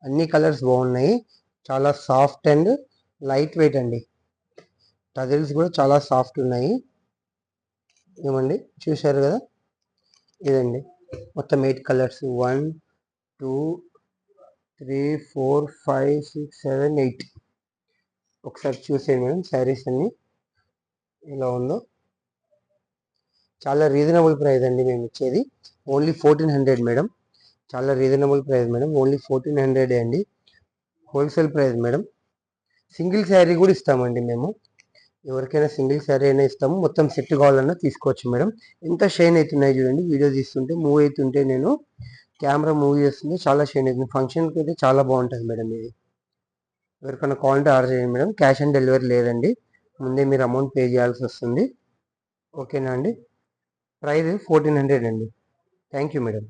అన్ని కలర్స్ బాగున్నాయి. చాలా సాఫ్ట్ అండ్ లైట్ వెయిట్ అండి. టజిల్స్ కూడా చాలా సాఫ్ట్ ఉన్నాయి. ఏమండి చూశారు కదా, ఇదండి మొత్తం 8 కలర్స్. 1 2 3 4 5 6 7 8. ఒకసారి చూసేయండి మేడం శారీస్ అన్ని ఎలా ఉందో. చాలా రీజనబుల్ ప్రైస్ అండి మేము ఇచ్చేది. Only 1400 madam. చాలా రీజనబుల్ ప్రైస్ మేడం. ఓన్లీ 1400 అండి. Wholesale price madam. Single sari కూడా ఇస్తామండి మేము. ఎవరికైనా సింగిల్ శారీ అయినా ఇస్తాము. మొత్తం సెట్ కావాలన్నా తీసుకోవచ్చు మేడం. ఎంత షైన్ అవుతున్నాయి చూడండి. వీడియో తీస్తుంటే మూవ్ అవుతుంటే నేను కెమెరా మూవ్ చేస్తుంటే చాలా షైన్ అవుతుంది. ఫంక్షన్కి అయితే చాలా బాగుంటుంది మేడం ఇది. ఎవరికైనా కావాలంటే ఆర్డర్ చేయండి మేడం. క్యాష్ ఆన్ డెలివరీ లేదండి. ముందే మీరు అమౌంట్ పే చేయాల్సి వస్తుంది. ఓకేనా అండి. ప్రైస్ 1400 అండి. Thank you madam.